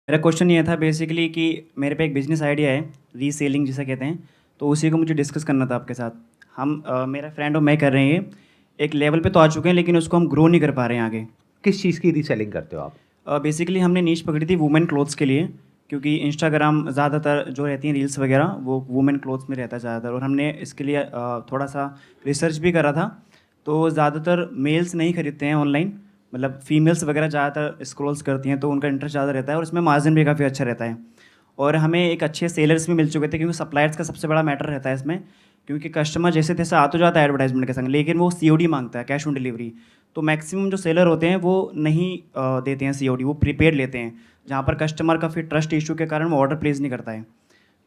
मेरा क्वेश्चन ये था बेसिकली कि मेरे पे एक बिज़नेस आइडिया है, रीसेलिंग जिसे कहते हैं, तो उसी को मुझे डिस्कस करना था आपके साथ। मेरा फ्रेंड और मैं कर रहे हैं ये, एक लेवल पे तो आ चुके हैं लेकिन उसको हम ग्रो नहीं कर पा रहे हैं आगे। किस चीज़ की रीसेलिंग करते हो आप? बेसिकली हमने नीश पकड़ी थी वुमेन क्लोथ्स के लिए, क्योंकि इंस्टाग्राम ज़्यादातर जो रहती हैं रील्स वगैरह वो वुमेन क्लोथ्स में रहता है ज़्यादातर, और हमने इसके लिए थोड़ा सा रिसर्च भी करा था। तो ज़्यादातर मेल्स नहीं खरीदते हैं ऑनलाइन, मतलब फीमेल्स वगैरह ज़्यादातर स्क्रॉल्स करती हैं, तो उनका इंटरेस्ट ज़्यादा रहता है और इसमें मार्जिन भी काफ़ी अच्छा रहता है। और हमें एक अच्छे सेलर्स भी मिल चुके थे, क्योंकि सप्लायर्स का सबसे बड़ा मैटर रहता है इसमें, क्योंकि कस्टमर जैसे तैसे आ तो जाता है एडवर्टाइजमेंट के संग, लेकिन वो सीओडी मांगता है, कैश ऑन डिलीवरी। तो मैक्सिमम जो सेलर होते हैं वो नहीं देते हैं सीओडी, वो प्रीपेड लेते हैं, जहाँ पर कस्टमर का फिर ट्रस्ट इशू के कारण वो ऑर्डर प्लेस नहीं करता है।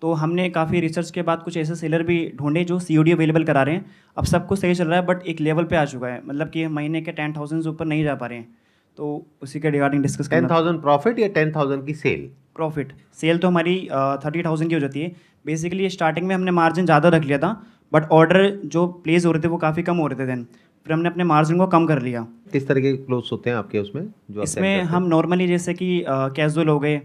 तो हमने काफ़ी रिसर्च के बाद कुछ ऐसे सेलर भी ढूंढे जो सीओडी अवेलेबल करा रहे हैं। अब सब कुछ सही चल रहा है, बट एक लेवल पे आ चुका है, मतलब कि महीने के 10,000 से ऊपर नहीं जा पा रहे हैं। तो उसी के रिगार्डिंग डिस्कस करना था। 10,000 प्रॉफिट या 10,000 की सेल? प्रॉफिट सेल तो हमारी 30,000 की हो जाती है। बेसिकली स्टार्टिंग में हमने मार्जिन ज़्यादा रख लिया था, बट ऑर्डर जो प्लेस हो रहे थे वो काफ़ी कम हो रहे थे देन, फिर हमने अपने मार्जिन को कम कर लिया। किस तरह के क्लोथ्स होते हैं आपके उसमें जो आप सेल इसमें करते हम हैं? नॉर्मली जैसे कि कैजुअल हो गए,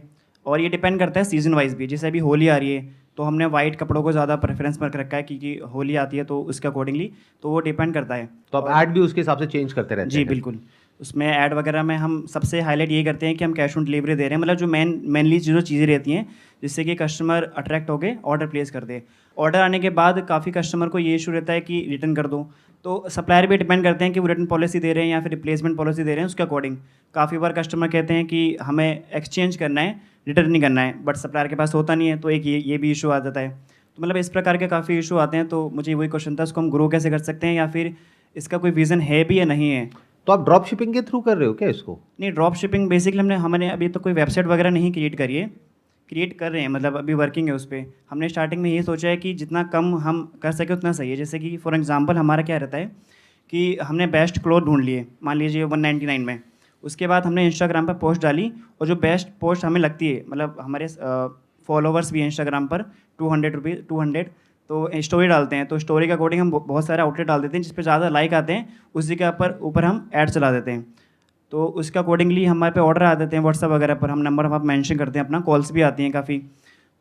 और ये डिपेंड करता है सीजन वाइज भी। जैसे अभी होली आ रही है तो हमने वाइट कपड़ों को ज़्यादा प्रेफरेंस पर रखा है, क्योंकि होली आती है तो उसके अकॉर्डिंगली तो वो डिपेंड करता है। तो आप ऐड भी उसके हिसाब से चेंज करते रहते जी हैं? बिल्कुल। उसमें ऐड वगैरह में हम सबसे हाईलाइट ये करते हैं कि हम कैश ऑन डिलीवरी दे रहे हैं, मतलब जो मेनली जो चीज़ें रहती हैं जिससे कि कस्टमर अट्रैक्ट हो गए ऑर्डर प्लेस कर दे। ऑर्डर आने के बाद काफ़ी कस्टमर को ये इशू रहता है कि रिटर्न कर दो, तो सप्लायर भी डिपेंड करते हैं कि वो रिटर्न पॉलिसी दे रहे हैं या फिर रिप्लेसमेंट पॉलिसी दे रहे हैं, उसके अकॉर्डिंग। काफ़ी बार कस्टमर कहते हैं कि हमें एक्सचेंज करना है, रिटर्न नहीं करना है, बट सप्लायर के पास होता नहीं है, तो एक ये भी इशू आ जाता है। तो मतलब इस प्रकार के काफ़ी इशू आते हैं, तो मुझे वही क्वेश्चन था, इसको हम ग्रो कैसे कर सकते हैं, या फिर इसका कोई विज़न है भी या नहीं है। तो आप ड्रॉप शिपिंग के थ्रू कर रहे हो क्या इसको? नहीं, ड्रॉप शिपिंग बेसिकली हमने अभी तो कोई वेबसाइट वगैरह नहीं क्रिएट करी है, क्रिएट कर रहे हैं, मतलब अभी वर्किंग है उस पे। हमने स्टार्टिंग में ये सोचा है कि जितना कम हम कर सके उतना सही है। जैसे कि फॉर एग्जांपल हमारा क्या रहता है कि हमने बेस्ट क्लोथ ढूंढ लिए, मान लीजिए 199 में। उसके बाद हमने इंस्टाग्राम पर पोस्ट डाली, और जो बेस्ट पोस्ट हमें लगती है, मतलब हमारे फॉलोवर्स भी हैं इंस्टाग्राम पर 200 रुपीज़ 200, तो स्टोरी डालते हैं, तो स्टोरी के अकॉर्डिंग हम बहुत सारे आउटलेट डाल देते हैं जिस पे ज़्यादा लाइक आते हैं, उसी के ऊपर हम ऐड चला देते हैं। तो उसके अकॉर्डिंगली हमारे पे ऑर्डर आ जाते हैं व्हाट्सअप वगैरह पर, हम नंबर वहाँ मेंशन करते हैं अपना, कॉल्स भी आती हैं काफ़ी।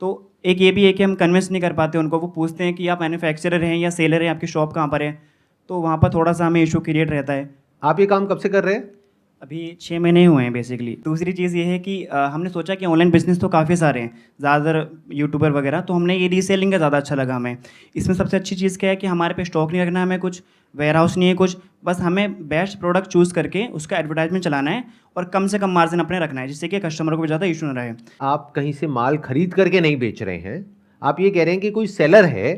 तो एक ये भी है कि हम कन्विंस नहीं कर पाते उनको, वो पूछते हैं कि आप मैन्युफैक्चरर हैं या सेलर हैं, आपकी शॉप कहाँ पर है, तो वहाँ पर थोड़ा सा हमें इशू क्रिएट रहता है। आप ये काम कब से कर रहे हैं? अभी 6 महीने ही हुए हैं बेसिकली। दूसरी चीज़ ये है कि हमने सोचा कि ऑनलाइन बिजनेस तो काफ़ी सारे हैं, ज़्यादातर यूट्यूबर वगैरह, तो हमने ये रीसेलिंग का ज़्यादा अच्छा लगा हमें। इसमें सबसे अच्छी चीज़ क्या है कि हमारे पे स्टॉक नहीं रखना है, हमें कुछ वेयर हाउस नहीं है कुछ, बस हमें बेस्ट प्रोडक्ट चूज़ करके उसका एडवर्टाइजमेंट चलाना है, और कम से कम मार्जिन अपने रखना है, जिससे कि कस्टमर को भी ज़्यादा इशू ना रहे। आप कहीं से माल खरीद करके नहीं बेच रहे हैं, आप ये कह रहे हैं कि कोई सेलर है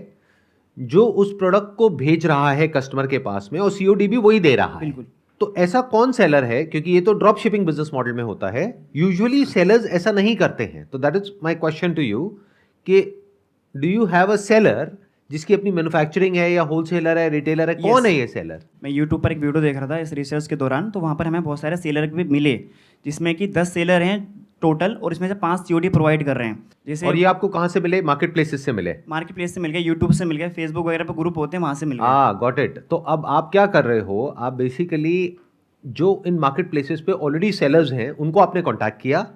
जो उस प्रोडक्ट को भेज रहा है कस्टमर के पास में और सीओडी भी वही दे रहा है। बिल्कुल। तो ऐसा कौन सेलर है, क्योंकि ये तो ड्रॉप शिपिंग बिजनेस मॉडल में होता है, यूजुअली सेलर्स ऐसा नहीं करते हैं। तो that is my question to you कि do you have a seller जिसकी अपनी मैन्युफैक्चरिंग है, या होलसेलर है, रिटेलर है? कौन Yes. है ये सेलर? मैं यूट्यूब पर एक वीडियो देख रहा था इस रिसर्च के दौरान, तो वहाँ पर हमें बहुत सारे सेलर भी मिले, जिसमें कि 10 सेलर हैं टोटल, और इसमें से 5 सीओडी प्रोवाइड कर रहे हैं। जैसे और ये आपको कहाँ से मिले? मार्केट प्लेसेस से मिले? मार्केट प्लेस से मिल गया, यूट्यूब से मिल गया, फेसबुक वगैरह पर ग्रुप होते हैं वहाँ से मिल गया। Got it. तो अब आप क्या कर रहे हो, आप बेसिकली जो इन मार्केट प्लेसेस पे ऑलरेडी सेलर्स हैं उनको आपने कांटेक्ट किया,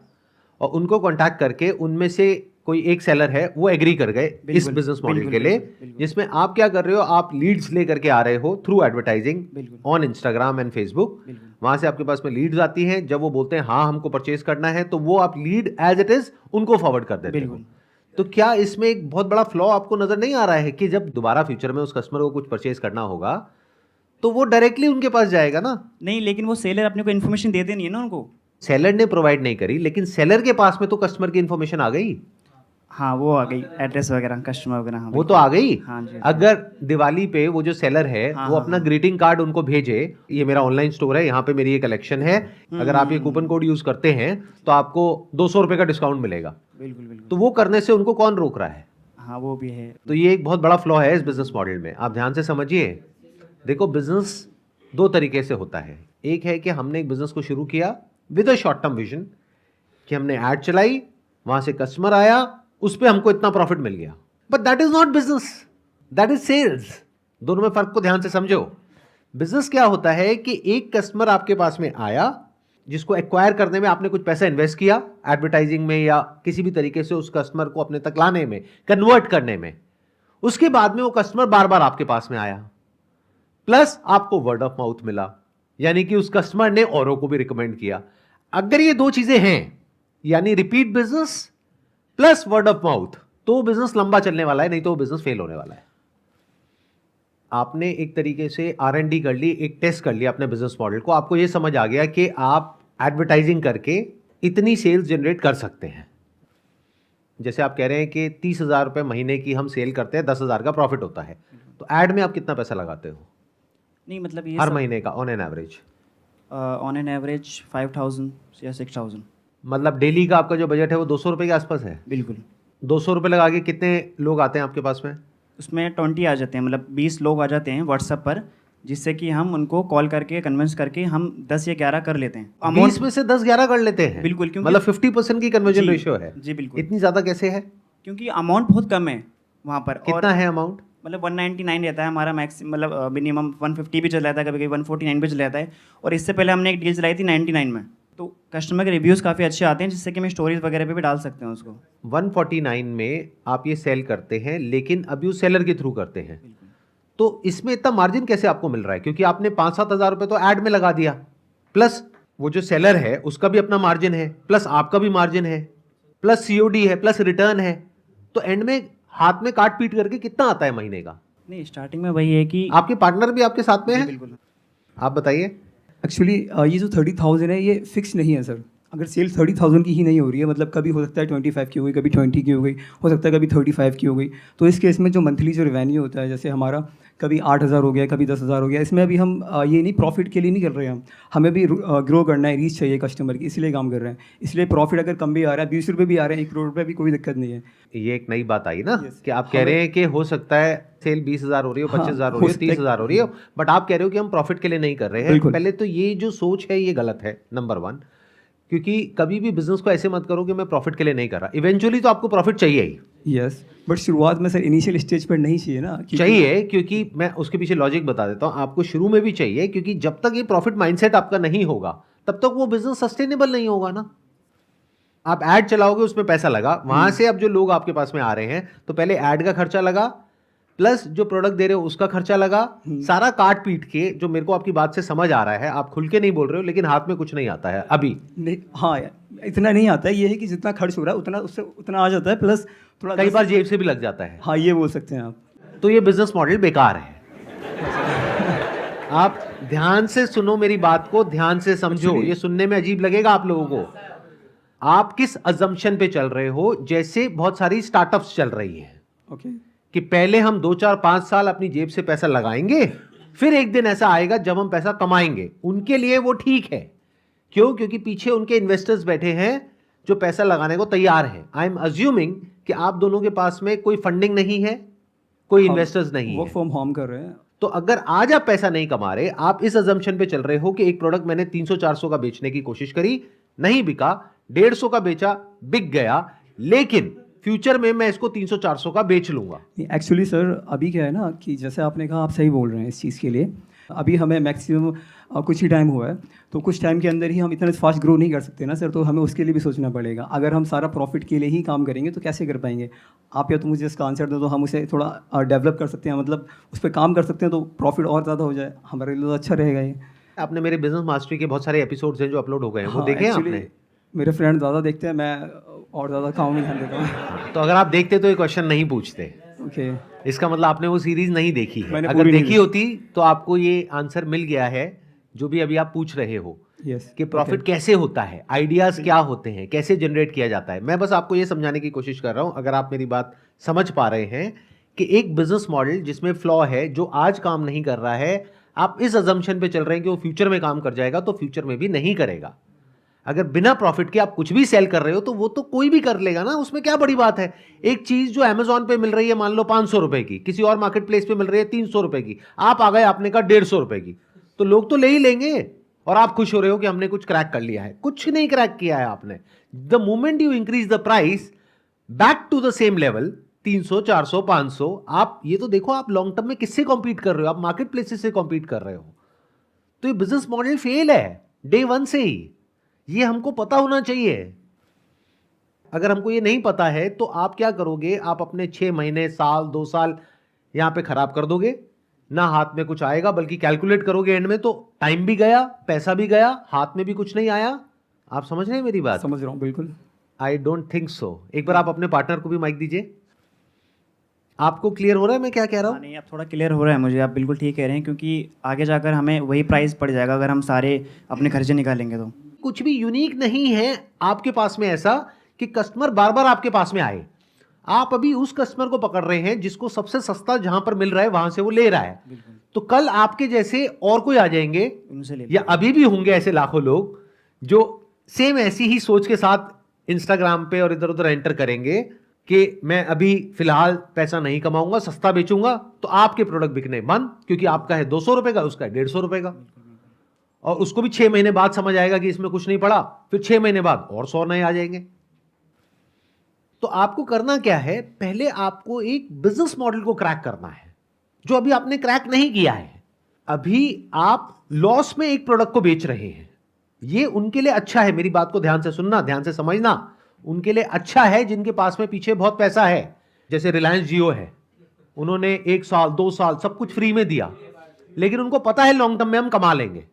और उनको कांटेक्ट करके उनमें से कोई एक सेलर है वो एग्री कर गए इस बिल्कुल, बिजनेस मॉडल बिल्कुल, के लिए, बिल्कुल, बिल्कुल। जिसमें आप क्या कर रहे हो, आप लीड्स लेकर के आ रहे हो थ्रू एडवर्टाइजिंग बिल्कुल। On Instagram and Facebook. बिल्कुल। वहां से आपके पास में लीड्स आती हैं, जब वो बोलते हैं हाँ हमको परचेज करना है, तो वो आप लीड एज इट इज उनको फॉरवर्ड कर देते हो। बिल्कुल। तो क्या इसमें एक बहुत बड़ा फ्लॉ आपको नजर नहीं आ रहा है कि जब दोबारा फ्यूचर में उस कस्टमर को कुछ परचेज करना होगा तो वो डायरेक्टली उनके पास जाएगा ना? नहीं, लेकिन वो सेलर अपने को इन्फॉर्मेशन देते नहीं है ना उनको। सेलर ने प्रोवाइड नहीं करी, लेकिन सेलर के पास में तो कस्टमर की इंफॉर्मेशन आ गई। हाँ, वो आ गई, एड्रेस वगैरह कस्टमर वगैरह, हाँ वो तो बिल्कुल। आ गई। हाँ जी। अगर दिवाली पे वो जो सेलर है हाँ, वो हाँ, अपना हाँ। ग्रीटिंग कार्ड उनको भेजे, ये मेरा ऑनलाइन स्टोर है, यहाँ पे मेरी ये कलेक्शन है, अगर आप ये कूपन कोड यूज करते हैं तो आपको 200 रुपए का डिस्काउंट मिलेगा, बिल्कुल बिल्कुल। तो वो करने से उनको कौन रोक रहा है? हाँ, वो भी है। तो ये एक बहुत बड़ा फ्लॉ है इस बिजनेस मॉडल में, आप ध्यान से समझिए। देखो, बिजनेस दो तरीके से होता है। एक है कि हमने एक बिजनेस को शुरू किया with a short term vision, कि हमने ऐड चलाई, वहां से कस्टमर आया, उस पे हमको इतना प्रॉफिट मिल गया, but that is not business, that is sales. दोनों में फर्क को ध्यान से समझो। बिजनेस क्या होता है कि एक कस्टमर आपके पास में आया, जिसको एक्वायर करने में आपने कुछ पैसा इन्वेस्ट किया एडवर्टाइजिंग में या किसी भी तरीके से उस कस्टमर को अपने तक लाने में, कन्वर्ट करने में, उसके बाद में वो कस्टमर बार बार आपके पास में आया, प्लस आपको वर्ड ऑफ माउथ मिला, यानी कि उस कस्टमर ने औरों को भी रिकमेंड किया। अगर ये दो चीजें हैं, यानी repeat business plus word of mouth, तो बिजनेस लंबा चलने वाला है, नहीं तो बिजनेस फेल होने वाला है। आपने एक तरीके से R&D कर ली, एक टेस्ट कर लिया अपने बिजनेस मॉडल को, आपको यह समझ आ गया कि आप एडवर्टाइजिंग करके इतनी सेल्स जनरेट कर सकते हैं। जैसे आप कह रहे हैं कि 30,000 रुपये महीने की हम सेल करते हैं, 10,000 का प्रॉफिट होता है, तो ऐड में आप कितना पैसा लगाते हो? नहीं मतलब ये हर महीने का ऑन एन एवरेज 5,000 या 6,000। मतलब डेली का आपका जो बजट है वो 200 रुपये के आसपास है? बिल्कुल। 200 रुपये लगा के कितने लोग आते हैं आपके पास में? उसमें 20 आ जाते हैं, मतलब 20 लोग आ जाते हैं व्हाट्सएप पर, जिससे कि हम उनको कॉल करके कन्विंस करके हम 10 या 11 कर लेते हैं। 20 में से 10-11 कर लेते हैं? बिल्कुल, क्योंकि मतलब 50% की कन्वर्जन रेशियो है। जी बिल्कुल। इतनी ज़्यादा कैसे है? क्योंकि अमाउंट बहुत कम है वहाँ पर। कितना है अमाउंट? मतलब 199 रहता है हमारा मैक्सिमम, मतलब मिनिमम 150 भी चल जाता है, कभी कभी 149 भी चल जाता है। और इससे पहले हमने एक डील चलाई थी 99 में, तो कस्टमर के रिव्यूज़ काफ़ी अच्छे आते हैं, जिससे कि हम स्टोरीज वगैरह पे भी डाल सकते हैं उसको। 149 में आप ये सेल करते हैं, लेकिन अभी उस सेलर के थ्रू करते हैं, तो इसमें इतना मार्जिन कैसे आपको मिल रहा है? क्योंकि आपने 5-7 हज़ार रुपये तो ऐड में लगा दिया, प्लस वो जो सेलर है उसका भी अपना मार्जिन है, प्लस आपका भी मार्जिन है, प्लस COD है, प्लस रिटर्न है, तो एंड में हाथ में काट पीट करके कितना आता है महीने का? नहीं, स्टार्टिंग में वही है कि आपके पार्टनर भी आपके साथ में है? बिल्कुल। आप बताइए। एक्चुअली ये जो 30,000 है ये फिक्स नहीं है सर। अगर सेल 30,000 की ही नहीं हो रही है, मतलब कभी हो सकता है 25 की हो गई, कभी 20 की हो गई, हो सकता है कभी 35 की हो गई, तो इस केस में जो मंथली जो रेवेन्यू होता है, जैसे हमारा कभी 8,000 हो गया, कभी 10,000 हो गया, इसमें अभी हम ये नहीं प्रॉफिट के लिए नहीं कर रहे हैं, हमें भी ग्रो करना है, रीच चाहिए कस्टमर की, इसलिए काम कर रहे हैं। इसलिए प्रॉफिट अगर कम भी आ रहा है, 20 रुपये भी आ रहे हैं, 1 करोड़ रुपये भी, कोई दिक्कत नहीं है। ये एक नई बात आई ना, Yes. कि आप कह रहे हैं कि हो सकता है सेल 20,000 हो रही हो, 25,000 हो रही हो, 30,000 हो रही हो, बट आप कह रहे हो कि हम प्रॉफिट के लिए नहीं कर रहे हैं। पहले तो ये जो सोच है ये गलत है, नंबर 1। क्योंकि कभी भी बिजनेस को ऐसे मत करो कि मैं प्रॉफिट के लिए नहीं कर रहा, इवेंचुअली तो आपको प्रॉफिट चाहिए ही। यस, बट शुरुआत में सर इनिशियल स्टेज पर नहीं चाहिए ना। चाहिए, क्योंकि मैं उसके पीछे लॉजिक बता देता हूँ आपको। शुरू में भी चाहिए, क्योंकि जब तक ये प्रॉफिट माइंडसेट आपका नहीं होगा तब तक वो बिजनेस सस्टेनेबल नहीं होगा ना। आप ऐड चलाओगे, उसमें पैसा लगा, वहां से अब जो लोग आपके पास में आ रहे हैं, तो पहले ऐड का खर्चा लगा, प्लस जो प्रोडक्ट दे रहे हो उसका खर्चा लगा, सारा काट पीट के, जो मेरे को आपकी बात से समझ आ रहा है, आप खुल के नहीं बोल रहे हो, लेकिन हाथ में कुछ नहीं आता है अभी। नहीं, हाँ यार, इतना नहीं आता है। ये है कि जितना खर्च हो रहा है उतना उससे उतना आ जाता है, प्लस थोड़ा कई बार जेब से भी लग जाता है। हाँ, ये बोल सकते हैं आप। तो ये बिजनेस मॉडल बेकार है। आप ध्यान से सुनो मेरी बात को, ध्यान से समझो। ये सुनने में अजीब लगेगा आप लोगों को। आप किस अजम्पशन पे चल रहे हो? जैसे बहुत सारी स्टार्टअप्स चल रही हैं ओके, कि पहले हम 2, 4, 5 साल अपनी जेब से पैसा लगाएंगे, फिर एक दिन ऐसा आएगा जब हम पैसा कमाएंगे। उनके लिए वो ठीक है। क्यों? क्योंकि पीछे उनके इन्वेस्टर्स बैठे हैं जो पैसा लगाने को तैयार हैं। आई एम अज्यूमिंग कि आप दोनों के पास में कोई फंडिंग नहीं है, कोई इन्वेस्टर्स नहीं वर्क है। फ्रॉम होम कर रहे हैं। तो अगर आज आप पैसा नहीं कमा रहे, आप इस अजम्पशन पे चल रहे हो कि एक प्रोडक्ट मैंने 300-400 का बेचने की कोशिश करी, नहीं बिका, 150 का बेचा, बिक गया, लेकिन फ्यूचर में मैं इसको 300-400 का बेच लूंगा। एक्चुअली सर अभी क्या है ना कि जैसे आपने कहा, आप सही बोल रहे हैं इस चीज़ के लिए। अभी हमें मैक्सिमम कुछ ही टाइम हुआ है, तो कुछ टाइम के अंदर ही हम इतना फास्ट ग्रो नहीं कर सकते ना सर, तो हमें उसके लिए भी सोचना पड़ेगा। अगर हम सारा प्रॉफिट के लिए ही काम करेंगे तो कैसे कर पाएंगे? आप या तो मुझे इसका आंसर दो, तो हम उसे थोड़ा डेवलप कर सकते हैं, मतलब उस पर काम कर सकते हैं, तो प्रॉफिट और ज़्यादा हो जाए, हमारे लिए तो अच्छा रहेगा ये। आपने मेरे बिजनेस मास्टरी के बहुत सारे एपिसोड्स हैं जो अपलोड हो गए हैं, वो हाँ, देखे हैं actually, आपने? मेरे फ्रेंड ज़्यादा देखते हैं, मैं और ज़्यादा काम में ध्यान देता हूँ। तो अगर आप देखते तो ये क्वेश्चन नहीं पूछते। ओके, इसका मतलब आपने वो सीरीज नहीं देखी है। मैंने अगर पूरी नहीं देखी होती तो आपको ये आंसर मिल गया है जो भी अभी आप पूछ रहे हो, यस, कि प्रॉफिट कैसे होता है, आइडियाज क्या होते हैं, कैसे जनरेट किया जाता है। मैं बस आपको ये समझाने की कोशिश कर रहा हूं, अगर आप मेरी बात समझ पा रहे हैं, कि एक बिजनेस मॉडल जिसमें फ्लॉ है, जो आज काम नहीं कर रहा है, आप इस अजम्पशन पे चल रहे हैं कि वो फ्यूचर में काम कर जाएगा, तो फ्यूचर में भी नहीं करेगा। अगर बिना प्रॉफिट के आप कुछ भी सेल कर रहे हो तो वो तो कोई भी कर लेगा ना, उसमें क्या बड़ी बात है। एक चीज जो अमेजोन पे मिल रही है मान लो 500 रुपए की, किसी और मार्केट प्लेस पे मिल रही है 300 रुपए की, आप आ गए आपने कहा 150 रुपए की, तो लोग तो ले ही लेंगे और आप खुश हो रहे हो कि हमने कुछ क्रैक कर लिया है। कुछ नहीं क्रैक किया है आपने। The moment you increase the price back to the same level, 300, 400, 500, आप ये तो देखो आप लॉन्ग टर्म में किससे कॉम्पीट कर रहे हो? आप मार्केट प्लेसेस से कॉम्पीट कर रहे हो। तो ये बिजनेस मॉडल फेल है डे 1 से ही। ये हमको पता होना चाहिए। अगर हमको ये नहीं पता है तो आप क्या करोगे, आप अपने 6 महीने, साल, 2 साल यहां पे खराब कर दोगे, ना हाथ में कुछ आएगा, बल्कि कैलकुलेट करोगे एंड में तो टाइम भी गया, पैसा भी गया, हाथ में भी कुछ नहीं आया। आप समझ रहे हैं मेरी बात? समझ रहा हूँ बिल्कुल। I don't think so. एक बार आप अपने पार्टनर को भी माइक दीजिए। आपको क्लियर हो रहा है मैं क्या कह रहा हूं? नहीं, अब थोड़ा क्लियर हो रहा है मुझे, आप बिल्कुल ठीक कह रहे हैं, क्योंकि आगे जाकर हमें वही प्राइस पड़ जाएगा अगर हम सारे अपने खर्चे निकालेंगे तो। कुछ भी यूनिक नहीं है आपके पास में ऐसा कि कस्टमर बार बार आपके पास में आए। आप अभी उस कस्टमर को पकड़ रहे हैं जिसको सबसे सस्ता जहां पर मिल रहा है वहां से वो ले रहा है। तो कल आपके जैसे और कोई आ जाएंगे, उनसे ले या अभी भी होंगे ऐसे लाखों लोग जो सेम ऐसी ही सोच के साथ इंस्टाग्राम पे और इधर उधर एंटर करेंगे कि मैं अभी फिलहाल पैसा नहीं कमाऊंगा, सस्ता बेचूंगा, तो आपके प्रोडक्ट बिकने बंद, क्योंकि आपका है 200 रुपए का, उसका है 150 रुपए का। और उसको भी 6 महीने बाद समझ आएगा कि इसमें कुछ नहीं पड़ा, फिर 6 महीने बाद और 100 नए आ जाएंगे। तो आपको करना क्या है, पहले आपको एक बिजनेस मॉडल को क्रैक करना है, जो अभी आपने क्रैक नहीं किया है। अभी आप लॉस में एक प्रोडक्ट को बेच रहे हैं, ये उनके लिए अच्छा है, मेरी बात को ध्यान से सुनना, ध्यान से समझना, उनके लिए अच्छा है जिनके पास में पीछे बहुत पैसा है। जैसे रिलायंस जियो है, उन्होंने 1 साल 2 साल सब कुछ फ्री में दिया, लेकिन उनको पता है लॉन्ग टर्म में हम कमा लेंगे,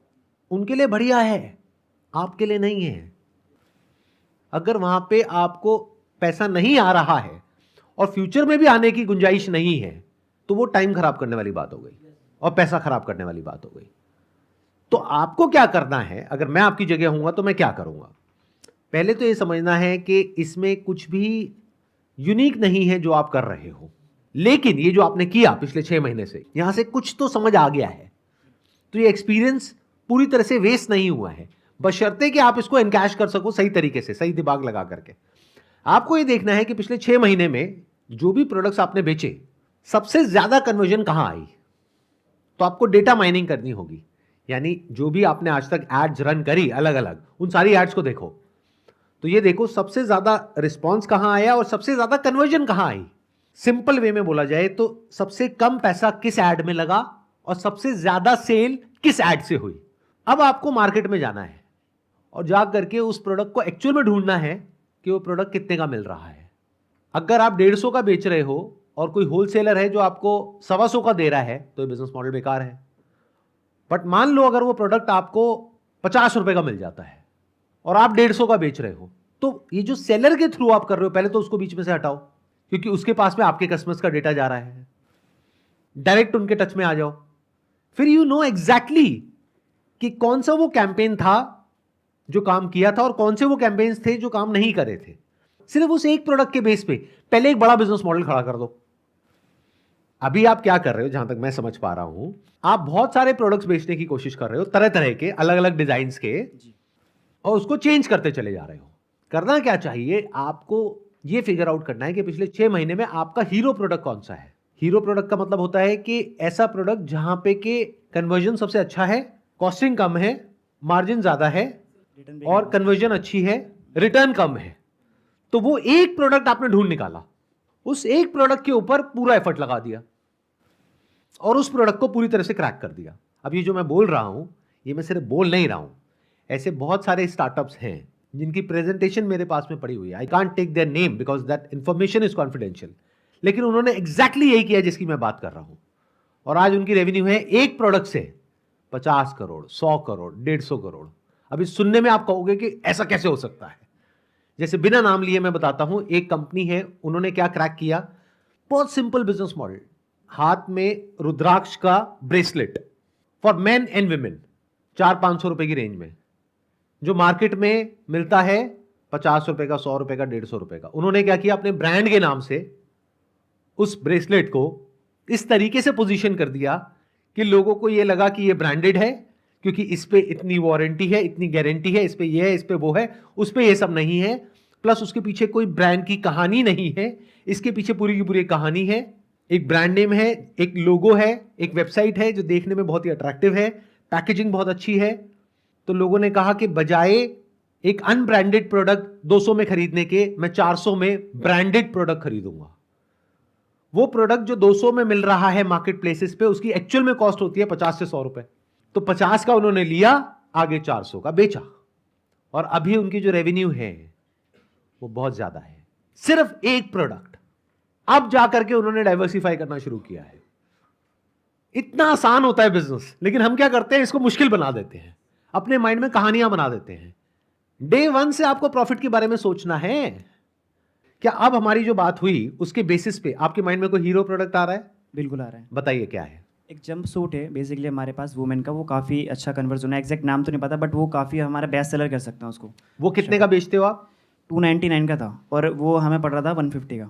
उनके लिए बढ़िया है, आपके लिए नहीं है। अगर वहां पे आपको पैसा नहीं आ रहा है और फ्यूचर में भी आने की गुंजाइश नहीं है, तो वो टाइम खराब करने वाली बात हो गई और पैसा खराब करने वाली बात हो गई। तो आपको क्या करना है, अगर मैं आपकी जगह हूंगा तो मैं क्या करूंगा? पहले तो ये समझना है कि इसमें कुछ भी यूनिक नहीं है जो आप कर रहे हो, लेकिन ये जो आपने किया पिछले 6 महीने से, यहां से कुछ तो समझ आ गया है। तो ये एक्सपीरियंस पूरी तरह से वेस्ट नहीं हुआ है, बशर्ते कि आप इसको एनकैश कर सको सही तरीके से, सही दिमाग लगा करके। आपको ये देखना है कि पिछले 6 महीने में जो भी प्रोडक्ट्स आपने बेचे, सबसे ज्यादा कन्वर्जन कहां आई। तो आपको डेटा माइनिंग करनी होगी, यानी जो भी आपने आज तक एड्स रन करी अलग अलग, उन सारी एड्स को देखो, तो ये देखो सबसे ज्यादा रिस्पॉन्स कहां आया और सबसे ज्यादा कन्वर्जन कहां आई। सिंपल वे में बोला जाए तो सबसे कम पैसा किस एड में लगा और सबसे ज्यादा सेल किस एड से हुई। अब आपको मार्केट में जाना है और जा करके उस प्रोडक्ट को एक्चुअल में ढूंढना है कि वो प्रोडक्ट कितने का मिल रहा है। अगर आप 150 का बेच रहे हो और कोई होलसेलर है जो आपको 125 का दे रहा है, तो ये बिजनेस मॉडल बेकार है। बट मान लो अगर वो प्रोडक्ट आपको 50 रुपए का मिल जाता है और आप 150 का बेच रहे हो, तो ये जो सेलर के थ्रू आप कर रहे हो, पहले तो उसको बीच में से हटाओ, क्योंकि उसके पास में आपके कस्टमर्स का डेटा जा रहा है। डायरेक्ट उनके टच में आ जाओ, फिर यू नो एग्जैक्टली कि कौन सा वो कैंपेन था जो काम किया था और कौन से वो कैंपेन्स थे जो काम नहीं करे थे। सिर्फ उस एक प्रोडक्ट के बेस पे पहले एक बड़ा बिजनेस मॉडल खड़ा कर दो। अभी आप क्या कर रहे हो, जहां तक मैं समझ पा रहा हूं, आप बहुत सारे प्रोडक्ट्स बेचने की कोशिश कर रहे हो, तरह तरह के, अलग अलग डिजाइन के, और उसको चेंज करते चले जा रहे हो। करना क्या चाहिए, आपको यह फिगर आउट करना है कि पिछले 6 महीने में आपका हीरो प्रोडक्ट कौन सा है। हीरो प्रोडक्ट का मतलब होता है कि ऐसा प्रोडक्ट जहां पे के कन्वर्जन सबसे अच्छा है, कॉस्टिंग कम है, मार्जिन ज्यादा है और कन्वर्जन अच्छी है, रिटर्न कम है। तो वो एक प्रोडक्ट आपने ढूंढ निकाला, उस एक प्रोडक्ट के ऊपर पूरा एफर्ट लगा दिया और उस प्रोडक्ट को पूरी तरह से क्रैक कर दिया। अब ये जो मैं बोल रहा हूं, ये मैं सिर्फ बोल नहीं रहा हूं, ऐसे बहुत सारे स्टार्टअप्स हैं जिनकी प्रेजेंटेशन मेरे पास में पड़ी हुई है। I can't take their name because that information is confidential, लेकिन उन्होंने एग्जैक्टली यही किया जिसकी मैं बात कर रहा हूं। और आज उनकी रेवेन्यू है एक प्रोडक्ट से 50 करोड़, 100 करोड़, 150 करोड़। अभी सुनने में आप कहोगे कि ऐसा कैसे हो सकता है। जैसे बिना नाम लिए मैं बताता हूं, एक कंपनी है, उन्होंने क्या क्रैक किया, बहुत सिंपल बिजनेस मॉडल, हाथ में रुद्राक्ष का bracelet for main and women, 400-500 रुपए की रेंज में, जो मार्केट में मिलता है 50 रुपए का, 100 रुपए का, 150 रुपए का। उन्होंने क्या किया, अपने ब्रांड के नाम से उस ब्रेसलेट को इस तरीके से पोजीशन कर दिया कि लोगों को यह लगा कि यह ब्रांडेड है, क्योंकि इस पे इतनी वारंटी है, इतनी गारंटी है, इस पे ये है, इस पे वो है, उस पे ये सब नहीं है। प्लस उसके पीछे कोई ब्रांड की कहानी नहीं है, इसके पीछे पूरी की पूरी कहानी है। एक ब्रांड नेम है, एक लोगो है, एक वेबसाइट है जो देखने में बहुत ही अट्रैक्टिव है, पैकेजिंग बहुत अच्छी है। तो लोगों ने कहा कि बजाय एक अनब्रांडेड प्रोडक्ट 200 में खरीदने के, मैं 400 में ब्रांडेड प्रोडक्ट खरीदूंगा। वो प्रोडक्ट जो 200 में मिल रहा है मार्केट प्लेसेस पे, उसकी एक्चुअल में कॉस्ट होती है 50 से 100 रुपए। तो 50 का उन्होंने लिया, आगे 400 का बेचा। और अभी उनकी जो रेवेन्यू है वो बहुत ज्यादा है, सिर्फ एक प्रोडक्ट। अब जाकर के उन्होंने डाइवर्सिफाई करना शुरू किया है। इतना आसान होता है बिजनेस, लेकिन हम क्या करते हैं, इसको मुश्किल बना देते हैं, अपने माइंड में कहानियां बना देते हैं। डे वन से आपको प्रॉफिट के बारे में सोचना है। क्या अब हमारी जो बात हुई उसके बेसिस पे आपके माइंड में कोई हीरो प्रोडक्ट आ रहा है? बिल्कुल आ रहा है। बताइए क्या है। एक जंप सूट है बेसिकली हमारे पास वुमेन का, वो काफ़ी अच्छा कन्वर्जन है, एग्जैक्ट नाम तो नहीं पता बट वो काफ़ी हमारा बेस्ट सेलर कर सकते हैं उसको। वो कितने का बेचते हो आप? 299 का था और वो हमें पड़ रहा था 150 का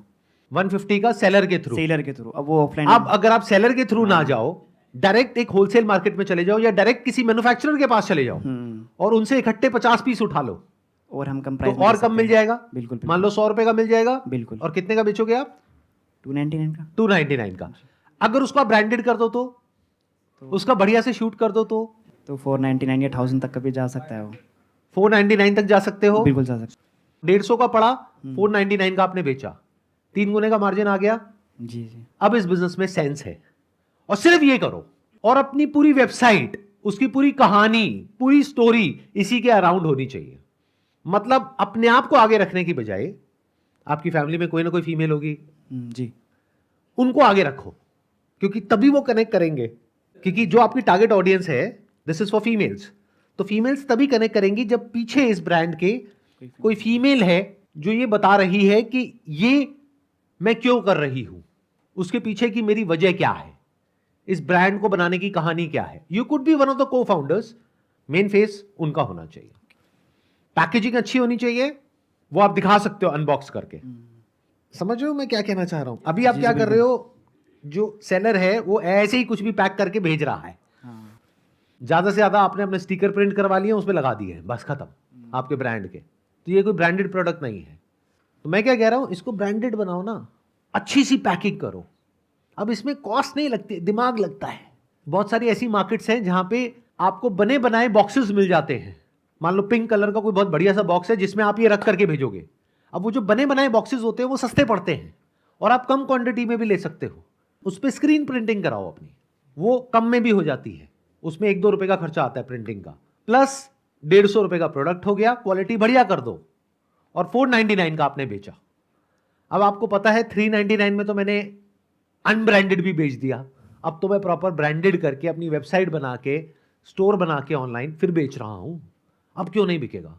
150 का सेलर के थ्रू। सेलर के थ्रू। अब वो ऑफलाइन अब अगर आप सेलर के थ्रू ना जाओ, डायरेक्ट एक होलसेल मार्केट में चले जाओ या डायरेक्ट किसी मैन्युफैक्चरर के पास चले जाओ और उनसे इकट्ठे 50 पीस उठा लो, और हम कम तो प्राइस और कम मिल जाएगा। बिल्कुल मान लो 100 रुपए का मिल जाएगा। बिल्कुल। और कितने का बेचोगे आप? 299 का। 299 का। अगर उसको आप ब्रांडेड कर दो तो उसका बढ़िया से शूट कर दो तो 499 या 1000 तक का भी जा सकता है वो। 499 तक जा सकते हो। बिल्कुल जा सकता 150 का पड़ा, 499 का आपने बेचा, 3 गुने का मार्जिन आ गया। है। जी जी। अब इस बिजनेस में सेंस है, और सिर्फ ये करो, और अपनी पूरी वेबसाइट, उसकी पूरी कहानी, पूरी स्टोरी इसी के अराउंड होनी चाहिए। मतलब अपने आप को आगे रखने की बजाय, आपकी फैमिली में कोई ना कोई फीमेल होगी, जी। उनको आगे रखो, क्योंकि तभी वो कनेक्ट करेंगे। क्योंकि जो आपकी टारगेट ऑडियंस है, दिस इज फॉर फीमेल्स, तो फीमेल्स तभी कनेक्ट करेंगी जब पीछे इस ब्रांड के कोई फीमेल है जो ये बता रही है कि ये मैं क्यों कर रही हूं, उसके पीछे की मेरी वजह क्या है, इस ब्रांड को बनाने की कहानी क्या है। You could be one of the को फाउंडर्स, मेन फेस उनका होना चाहिए, पैकेजिंग अच्छी होनी चाहिए, वो आप दिखा सकते हो अनबॉक्स करके। समझ रहे हो मैं क्या कहना चाह रहा हूं? अभी आप क्या कर रहे हो, जो सेलर है वो ऐसे ही कुछ भी पैक करके भेज रहा है, ज्यादा से ज्यादा आपने अपने स्टिकर प्रिंट करवा लिए, उस पर लगा दिए, बस खत्म आपके ब्रांड के। तो ये कोई ब्रांडेड प्रोडक्ट नहीं है। तो मैं क्या कह रहा हूं, इसको ब्रांडेड बनाओ ना, अच्छी सी पैकिंग करो। अब इसमें कॉस्ट नहीं लगती, दिमाग लगता है। बहुत सारी ऐसी मार्केट्स हैं जहां पे आपको बने बनाए बॉक्सेस मिल जाते हैं। मान लो पिंक कलर का कोई बहुत बढ़िया सा बॉक्स है जिसमें आप ये रख करके भेजोगे। अब वो जो बने बनाए बॉक्सेस होते हैं वो सस्ते पड़ते हैं और आप कम क्वांटिटी में भी ले सकते हो। उस पर स्क्रीन प्रिंटिंग कराओ अपनी, वो कम में भी हो जाती है, उसमें 1-2 रुपए का खर्चा आता है प्रिंटिंग का, प्लस 150 रुपए का प्रोडक्ट हो गया, क्वालिटी बढ़िया कर दो, और 499 का आपने बेचा। अब आपको पता है 399 में तो मैंने अनब्रांडेड भी बेच दिया, अब तो मैं प्रॉपर ब्रांडेड करके अपनी वेबसाइट बना के, स्टोर बना के ऑनलाइन फिर बेच रहा हूं। अब क्यों नहीं बिकेगा?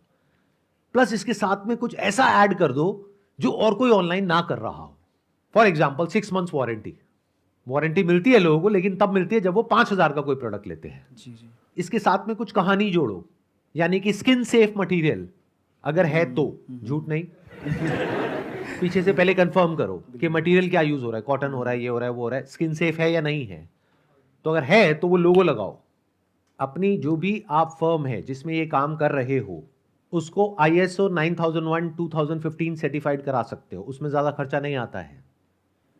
प्लस इसके साथ में कुछ ऐसा ऐड कर दो जो और कोई ऑनलाइन ना कर रहा हो। फॉर एग्जाम्पल 6 मंथ्स वारंटी मिलती है लोगों को, लेकिन तब मिलती है जब वो 5000 का कोई प्रोडक्ट लेते हैं। जी जी। इसके साथ में कुछ कहानी जोड़ो, यानी कि स्किन सेफ मटेरियल अगर है तो, झूठ नहीं पीछे से पहले कंफर्म करो कि मटेरियल क्या यूज हो रहा है, कॉटन हो रहा है, ये हो रहा है, वो हो रहा है, स्किन सेफ है या नहीं है। तो अगर है तो वो लोगो लगाओ। अपनी जो भी आप फर्म है जिसमें ये काम कर रहे हो उसको ISO 9001 2015 सर्टिफाइड करा सकते हो, उसमें ज्यादा खर्चा नहीं आता है।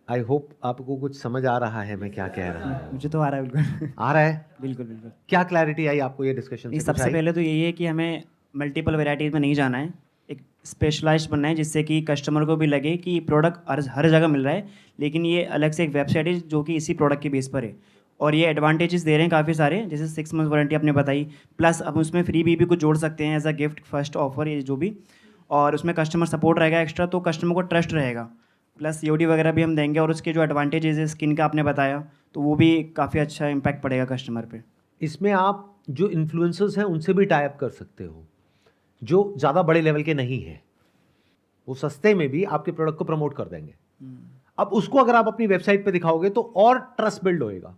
आई होप आपको कुछ समझ आ रहा है मैं क्या कह रहा हूँ। मुझे तो आ रहा है बिल्कुल। आ रहा है? बिल्कुल बिल्कुल। क्या क्लैरिटी आई आपको ये डिस्कशन से? सबसे पहले तो यही है कि हमें मल्टीपल वैरायटीज़ में नहीं जाना है, एक स्पेशलाइज्ड बनना है जिससे कि कस्टमर को भी लगे कि प्रोडक्ट हर जगह मिल रहा है, लेकिन ये अलग से एक वेबसाइट है जो कि इसी प्रोडक्ट के बेस पर है, और ये एडवांटेजेस दे रहे हैं काफ़ी सारे, जैसे 6 मंथ वारंटी आपने बताई, प्लस अब उसमें फ्री भी कुछ जोड़ सकते हैं as a gift, first offer ये जो भी, और उसमें कस्टमर सपोर्ट रहेगा एक्स्ट्रा, तो कस्टमर को ट्रस्ट रहेगा, प्लस COD वगैरह भी हम देंगे, और उसके जो एडवांटेजेस है स्किन का आपने बताया, तो वो भी काफ़ी अच्छा इम्पैक्ट पड़ेगा कस्टमर पे। इसमें आप जो इन्फ्लुएंसर्स हैं उनसे भी टाई अप कर सकते हो, जो ज़्यादा बड़े लेवल के नहीं है, वो सस्ते में भी आपके प्रोडक्ट को प्रमोट कर देंगे। अब उसको अगर आप अपनी वेबसाइट पे दिखाओगे तो और ट्रस्ट बिल्ड होएगा।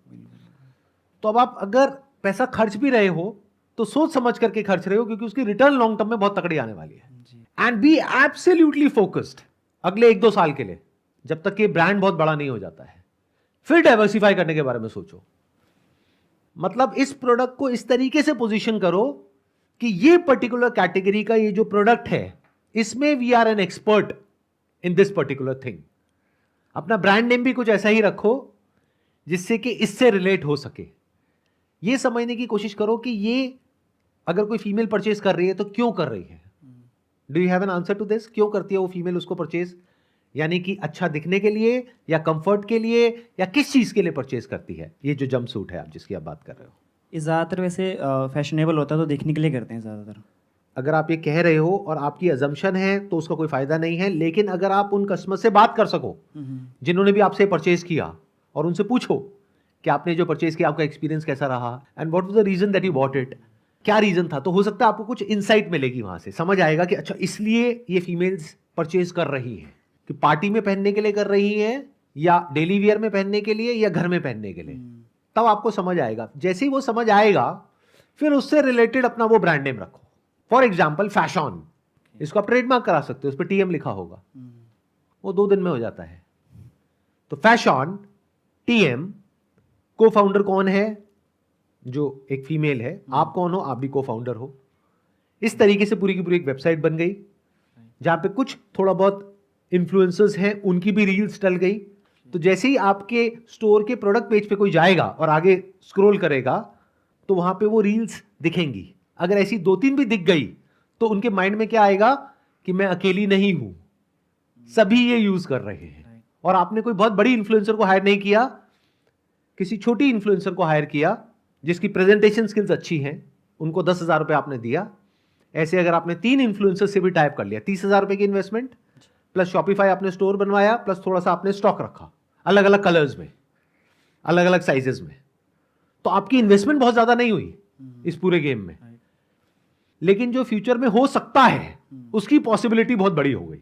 तो अब आप अगर पैसा खर्च भी रहे हो तो सोच समझ करके खर्च रहे हो, क्योंकि उसकी रिटर्न लॉन्ग टर्म में बहुत तकड़ी आने वाली है। एंड बी एब्सोल्युटली फोकस्ड अगले 1-2 साल के लिए, जब तक ये ब्रांड बहुत बड़ा नहीं हो जाता है। फिर डाइवर्सिफाई करने के बारे में सोचो। मतलब इस प्रोडक्ट को इस तरीके से पोजीशन करो कि ये पर्टिकुलर कैटेगरी का ये जो प्रोडक्ट है, इसमें we are an expert in this particular thing. अपना ब्रांड नेम भी कुछ ऐसा ही रखो जिससे कि इससे रिलेट हो सके। ये समझने की कोशिश करो कि ये अगर कोई फीमेल परचेज कर रही है तो क्यों कर रही है। Do you have an answer to this? क्यों करती है वो फीमेल उसको परचेज? यानी कि अच्छा दिखने के लिए, या कंफर्ट के लिए, या किस चीज के लिए परचेज करती है ये जो जंपसूट है आप जिसकी आप बात कर रहे हो? ये ज़्यादातर वैसे फैशनेबल होता है तो देखने के लिए करते हैं ज़्यादातर। अगर आप ये कह रहे हो और आपकी अजम्पशन है तो उसका कोई फायदा नहीं है, लेकिन अगर आप उन कस्टमर से बात कर सको जिन्होंने भी आपसे परचेज किया और उनसे पूछो कि आपने जो परचेज किया आपका एक्सपीरियंस कैसा रहा and what was the reason that you bought it, क्या रीजन था, तो हो सकता है आपको कुछ इनसाइट मिलेगी वहां से, समझ आएगा कि अच्छा इसलिए ये फीमेल्स परचेज कर रही हैं, कि पार्टी में पहनने के लिए कर रही हैं या डेली वियर में पहनने के लिए या घर में पहनने के लिए, तब आपको समझ आएगा। जैसे ही वो समझ आएगा फिर उससे रिलेटेड अपना वो ब्रांड नेम रखो। फॉर एग्जाम्पल फैशन, इसको आप ट्रेडमार्क करा सकते हो, उस पर टीएम लिखा होगा, वो 2 दिन में हो जाता है। तो फैशन टीएम, को फाउंडर कौन है, जो एक फीमेल है, आप कौन हो, आप भी को फाउंडर हो। इस तरीके से पूरी की पूरी एक वेबसाइट बन गई जहां पे कुछ थोड़ा बहुत इन्फ्लुएंसर्स हैं, उनकी भी रील्स डल गई। तो जैसे ही आपके स्टोर के प्रोडक्ट पेज पे कोई जाएगा और आगे स्क्रॉल करेगा तो वहां पे वो रील्स दिखेंगी। अगर ऐसी 2-3 भी दिख गई तो उनके माइंड में क्या आएगा कि मैं अकेली नहीं हूं, सभी ये यूज कर रहे हैं। और आपने कोई बहुत बड़ी इन्फ्लुएंसर को हायर नहीं किया, किसी छोटी इन्फ्लुएंसर को हायर किया जिसकी प्रेजेंटेशन स्किल्स अच्छी हैं, उनको 10,000 रुपए आपने दिया। ऐसे अगर आपने 3 इन्फ्लुएंसर से भी टाइप कर लिया, 30,000 रुपए की इन्वेस्टमेंट प्लस शॉपिफाई आपने स्टोर बनवाया प्लस थोड़ा सा आपने स्टॉक रखा अलग अलग कलर्स में, अलग अलग साइजेस में, तो आपकी इन्वेस्टमेंट बहुत ज्यादा नहीं हुई इस पूरे गेम में, लेकिन जो फ्यूचर में हो सकता है उसकी पॉसिबिलिटी बहुत बड़ी हो गई।